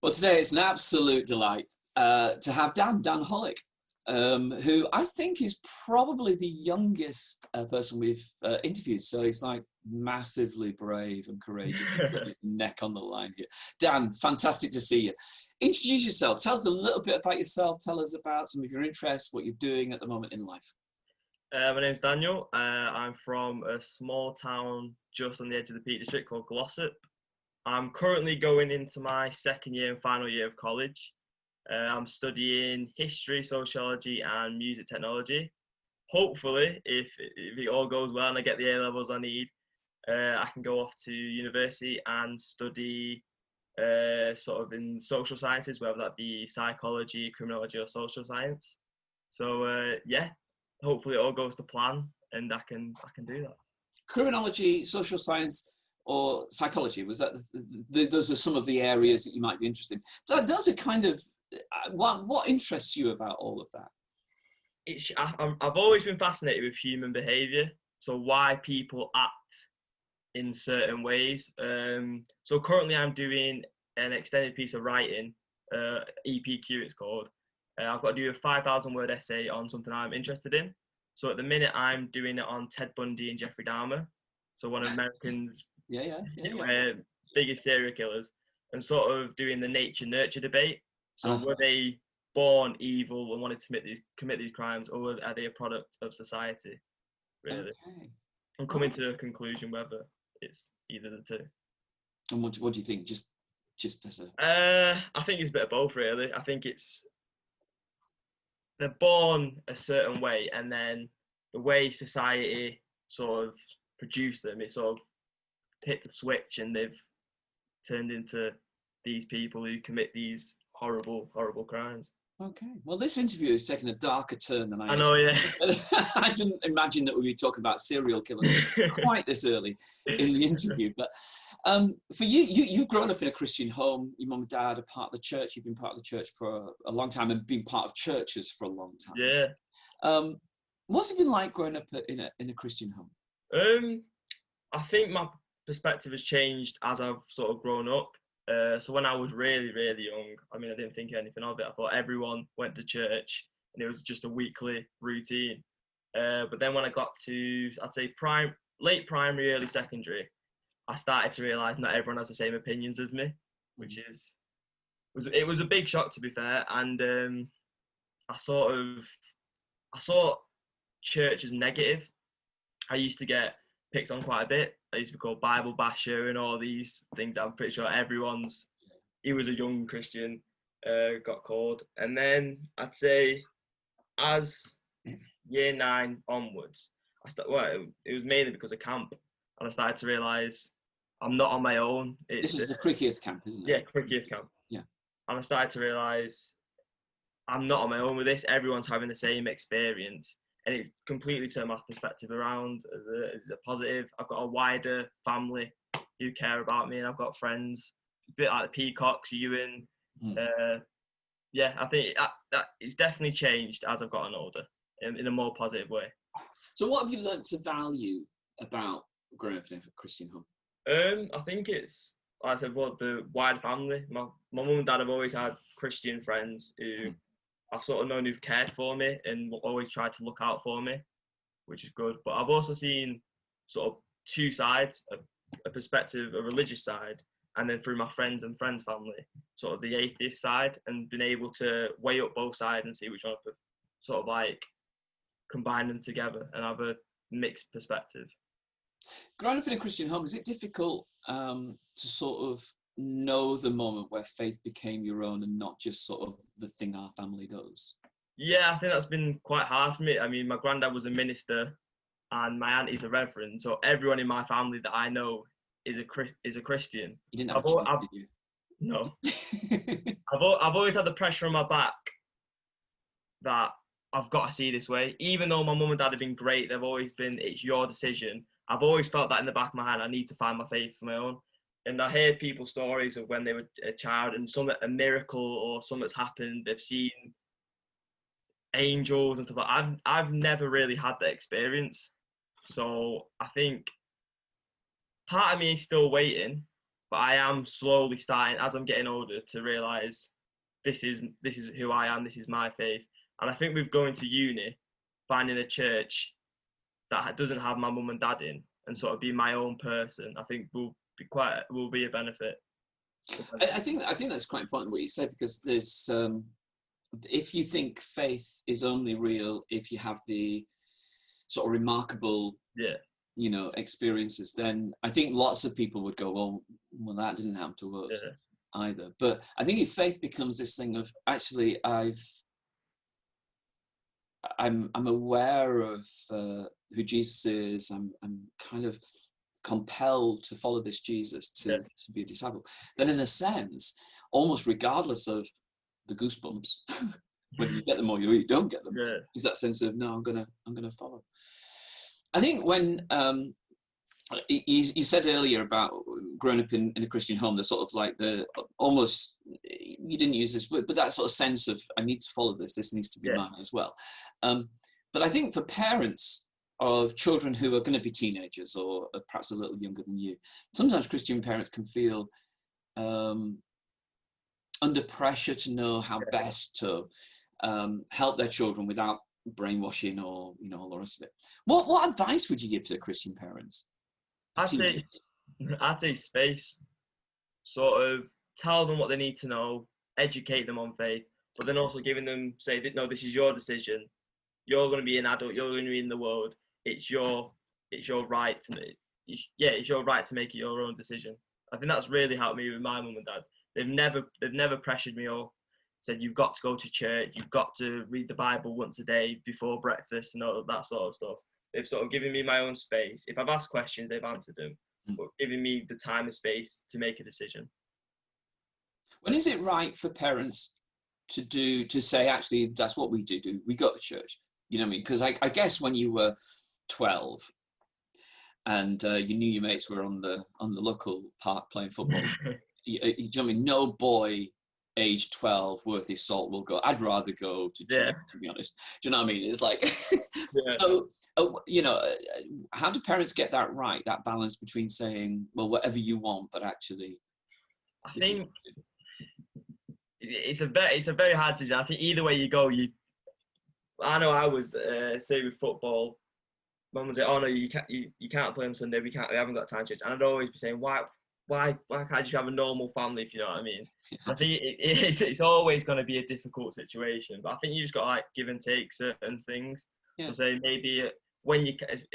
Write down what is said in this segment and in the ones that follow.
Well, today it's an absolute delight to have Dan Hollick, who I think is probably the youngest person we've interviewed. So he's like massively brave and courageous. He's got his neck on the line here. Dan, fantastic to see you. Introduce yourself. Tell us a little bit about yourself. Tell us about some of your interests, what you're doing at the moment in life. My name's Daniel. I'm from a small town just on the edge of the Peak District called Glossop. I'm currently going into my second year and final year of college. I'm studying history, sociology and music technology. Hopefully, if it all goes well and I get the A-levels I need, I can go off to university and study sort of in social sciences, whether that be psychology, criminology or social science. So yeah, hopefully it all goes to plan and I can do that. Criminology, social science or psychology, was that those are some of the areas that you might be interested in. Those are kind of what interests you about all of that? I've always been fascinated with human behaviour, so why people act in certain ways. So currently I'm doing an extended piece of writing, EPQ it's called. I've got to do a 5,000 word essay on something I'm interested in. So at the minute I'm doing it on Ted Bundy and Jeffrey Dahmer, so one of Americans' biggest serial killers, and sort of doing the nature-nurture debate. So were they born evil and wanted to commit these crimes, or are they a product of society, really? Okay. I'm coming to a conclusion whether it's either the two. And what do you think? Just as a... I think it's a bit of both, really. I think they're born a certain way, and then the way society sort of produced them, it sort of hit the switch and they've turned into these people who commit these horrible crimes. Okay. Well, this interview has taken a darker turn than I know, yeah. I didn't imagine that we'd be talking about serial killers quite this early in the interview. But for you've grown up in a Christian home. Your mum and dad are part of the church. You've been part of the church for a long time and been part of churches for a long time. Yeah. What's it been like growing up in a Christian home? I think my perspective has changed as I've sort of grown up. So when I was really, really young, I mean, I didn't think anything of it. I thought everyone went to church and it was just a weekly routine. But then when I got to, I'd say late primary, early secondary, I started to realise not everyone has the same opinions as me, which it was a big shock, to be fair. And I saw church as negative. I used to get picked on quite a bit. I used to be called Bible basher and all these things. I'm pretty sure he was a young Christian, got called. And then I'd say as year 9 onwards, it was mainly because of camp. And I started to realise I'm not on my own. This is the Criccieth camp, isn't it? Yeah, Criccieth camp. Yeah. And I started to realise I'm not on my own with this. Everyone's having the same experience. And it completely turned my perspective around the positive. I've got a wider family who care about me, and I've got friends, a bit like the Peacocks, Ewan. Yeah, I think that it's definitely changed as I've gotten older in a more positive way. So what have you learnt to value about growing up in a Christian home? I think it's, like I said, the wider family. My mum and dad have always had Christian friends who I've sort of known who've cared for me and always tried to look out for me, which is good. But I've also seen sort of two sides, a perspective, a religious side, and then through my friends and friends' family, sort of the atheist side, and been able to weigh up both sides and see which one to sort of like combine them together and have a mixed perspective. Growing up in a Christian home, is it difficult to sort of know the moment where faith became your own and not just sort of the thing our family does? Yeah, I think that's been quite hard for me. I mean, my granddad was a minister and my auntie's a reverend, so everyone in my family that I know is a Christian. You didn't have a choice, did you? No. I've always had the pressure on my back that I've got to see this way. Even though my mum and dad have been great, they've always been, it's your decision. I've always felt that in the back of my head, I need to find my faith for my own. And I hear people's stories of when they were a child and a miracle or something's happened, they've seen angels and stuff like that. I've never really had that experience. So I think part of me is still waiting, but I am slowly starting, as I'm getting older, to realise this is who I am, this is my faith. And I think with going to uni, finding a church that doesn't have my mum and dad in, and sort of be my own person, I think will be a benefit. I think that's quite important what you said, because there's if you think faith is only real if you have the sort of remarkable experiences, then I think lots of people would go, well that didn't happen to us either. But I think if faith becomes this thing of, actually I'm aware of who Jesus is, I'm kind of compelled to follow this Jesus to be a disciple, then in a sense, almost regardless of the goosebumps, whether you get them or you don't get them, is that sense of, no, I'm gonna follow. I think when you said earlier about growing up in a Christian home, the sort of like the almost, you didn't use this word, but that sort of sense of, I need to follow this needs to be mine as well. But I think for parents of children who are going to be teenagers or perhaps a little younger than you, sometimes Christian parents can feel under pressure to know how best to help their children without brainwashing or all the rest of it. What advice would you give to Christian parents? I'd say space. Sort of tell them what they need to know, educate them on faith, but then also giving them, say that, no, this is your decision. You're going to be an adult. You're going to be in the world. It's your right to make. It's your right to make your own decision. I think that's really helped me with my mum and dad. They've never pressured me or said, you've got to go to church, you've got to read the Bible once a day before breakfast and all that sort of stuff. They've sort of given me my own space. If I've asked questions, they've answered them, but giving me the time and space to make a decision. When is it right for parents to say, actually, that's what we do? We go to church? You know what I mean? Because I guess when you were 12 and you knew your mates were on the local park playing football, you know what I mean? No boy age 12 worth his salt will go, I'd rather go to church, to be honest. Do you know what I mean? It's like, so, how do parents get that right, that balance between saying, well, whatever you want, but actually... I think it's a very hard decision. I think either way you go, I know I was, say with football, Mum would say, oh no, you can't play on Sunday, we haven't got time to change. And I'd always be saying, why can't you have a normal family, if you know what I mean? I think it's always going to be a difficult situation, but I think you just got to like give and take certain things. So say maybe if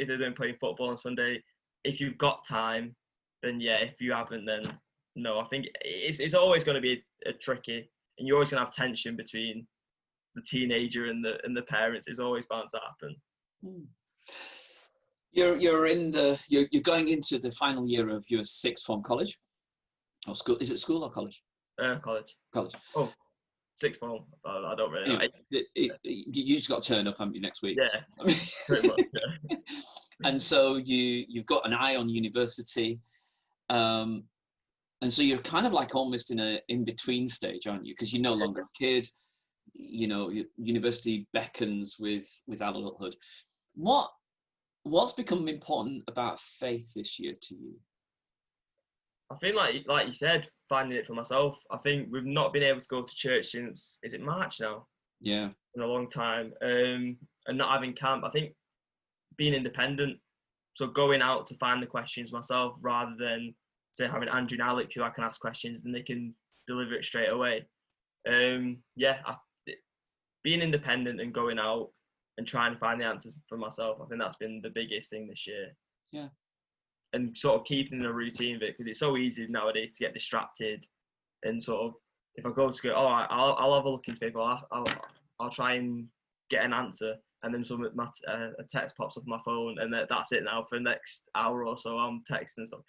they're doing playing football on Sunday, if you've got time, then if you haven't, then no. I think it's always going to be a tricky, and you're always going to have tension between the teenager and the parents. It's always bound to happen. You're going into the final year of your sixth form college or school. Is it school or college? College. Oh, sixth form. I don't really know. You just got to turn up, haven't you, next week? Yeah, pretty much. Yeah. And so you've got an eye on university, and so you're kind of like almost in a in-between stage, aren't you? Because you're no longer a kid. You know, university beckons with adulthood. What's become important about faith this year to you? I think, like you said, finding it for myself. I think we've not been able to go to church since, is it March now? Yeah. In a long time. And not having camp. I think being independent, so going out to find the questions myself rather than, say, having Andrew and Alec who I can ask questions and they can deliver it straight away. Being independent and going out and trying to find the answers for myself, I think that's been the biggest thing this year. Yeah. And sort of keeping a routine of it, because it's so easy nowadays to get distracted and sort of, if I go to school, all right, I'll have a look into people, I'll try and get an answer, and then a text pops up on my phone, and that's it now for the next hour or so. I'm texting stuff.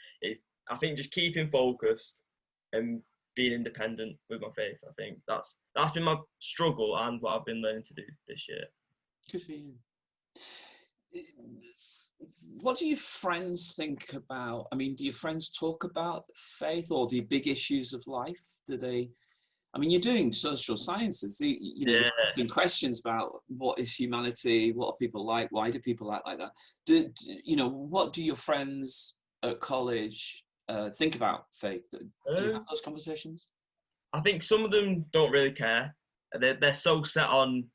I think just keeping focused and being independent with my faith. I think that's been my struggle and what I've been learning to do this year. Good for you. What do your friends think about? I mean, do your friends talk about faith or the big issues of life? Do they? I mean, you're doing social sciences. You're asking questions about what is humanity, what are people like, why do people act like that? What do your friends at college think about faith? Do you have Um, those conversations? I think some of them don't really care. They're so set on,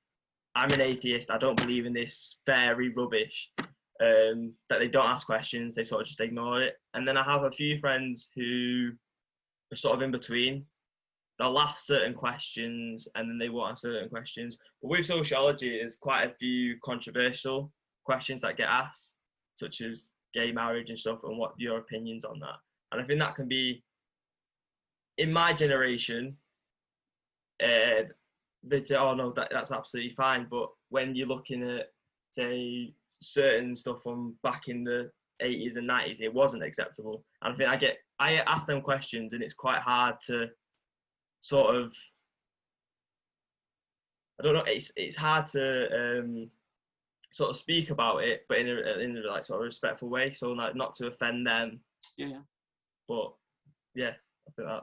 I'm an atheist, I don't believe in this fairy rubbish, that they don't ask questions, they sort of just ignore it. And then I have a few friends who are sort of in between. They'll ask certain questions and then they won't answer certain questions. But with sociology, there's quite a few controversial questions that get asked, such as gay marriage and stuff, and what your opinions on that. And I think that can be, in my generation, they'd say, "Oh no, that's absolutely fine." But when you're looking at, say, certain stuff from back in the 80s and 90s, it wasn't acceptable. And I think I ask them questions, and it's quite hard to sort of, I don't know, it's hard to sort of speak about it, but in a like sort of respectful way, so like not to offend them. Yeah. But yeah, I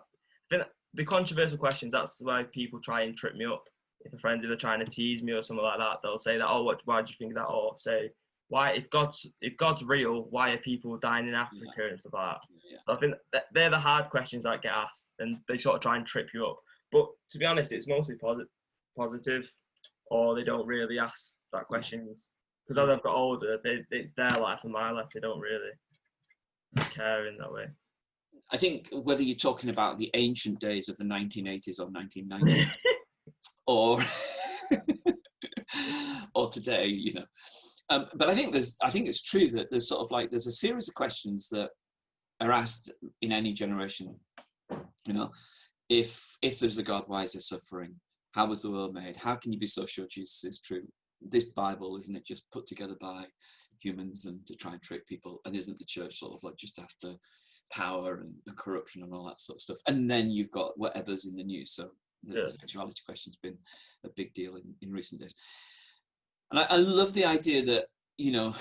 think the controversial questions, that's why people try and trip me up. If a friend is trying to tease me or something like that, they'll say that, "Oh, why do you think that?" Or say, "Why, if God's real, why are people dying in Africa and stuff like that?" Yeah. So I think they're the hard questions that get asked, and they sort of try and trip you up. But to be honest, it's mostly positive, or they don't really ask that questions. Because as I've got older, it's their life and my life. They don't really care in that way. I think whether you're talking about the ancient days of the 1980s or 1990s, or or today, you know. But I think it's true that there's sort of like, there's a series of questions that are asked in any generation. You know, if there's a God, why is there suffering? How was the world made? How can you be so sure Jesus is true? This Bible, isn't it just put together by humans and to try and trick people? And isn't the church sort of like just after power and corruption and all that sort of stuff? And then you've got whatever's in the news. So the sexuality question's been a big deal in recent days. And I love the idea that, you know,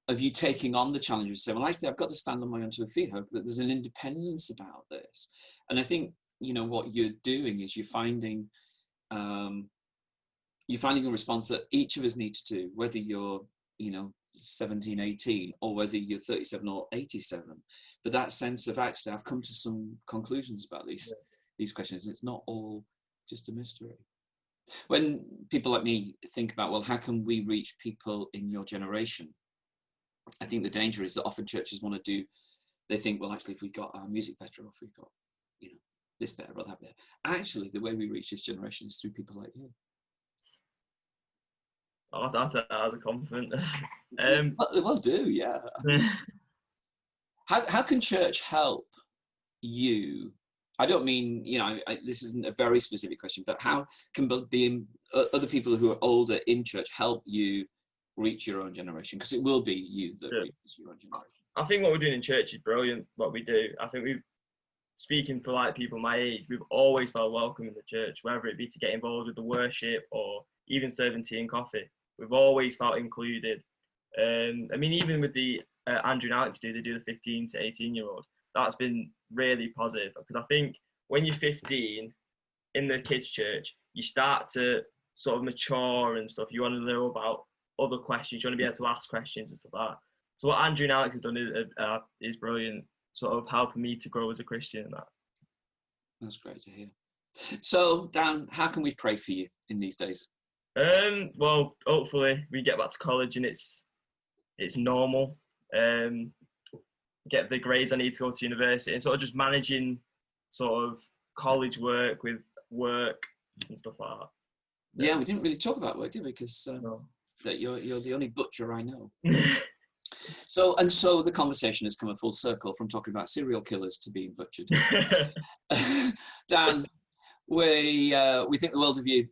of you taking on the challenge and saying, well, actually, I've got to stand on my own 2 feet, that there's an independence about this. And I think, you know, what you're doing is you're finding a response that each of us need to do, whether you're, you know, 17, 18, or whether you're 37 or 87. But that sense of, actually, I've come to some conclusions about these questions, and it's not all just a mystery. When people like me think about, well, how can we reach people in your generation? I think the danger is that often churches want to do, they think, well, actually, if we got our music better, or if we got, you know, this better or that better. Actually, the way we reach this generation is through people like you. I'll take that as a compliment. Well, do, yeah. How can church help you? I don't mean, you know, this isn't a very specific question, but how can other people who are older in church help you reach your own generation? Because it will be you that reaches your own generation. I think what we're doing in church is brilliant, what we do. I think speaking for like people my age, we've always felt welcome in the church, whether it be to get involved with the worship or even serving tea and coffee. We've always felt included. I mean, even with the Andrew and Alex they do the 15 to 18-year-old, that's been really positive, because I think when you're 15 in the kids' church, you start to sort of mature and stuff. You want to know about other questions. You want to be able to ask questions and stuff like that. So what Andrew and Alex have done is brilliant, sort of helping me to grow as a Christian and that. That's great to hear. So, Dan, how can we pray for you in these days? Well, hopefully we get back to college and it's normal. Get the grades I need to go to university, and sort of just managing sort of college work with work and stuff like that. Yeah, we didn't really talk about work, did we? Because that you're the only butcher I know. So the conversation has come a full circle from talking about serial killers to being butchered. Dan, we think the world of you.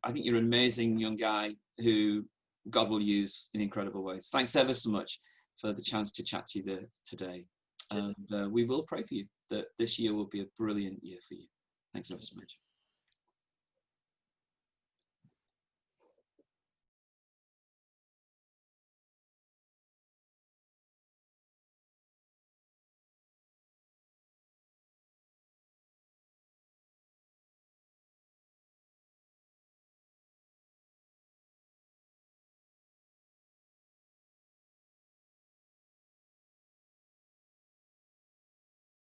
I think you're an amazing young guy who God will use in incredible ways. Thanks ever so much for the chance to chat to you today. And we will pray for you that this year will be a brilliant year for you. Thanks ever so much.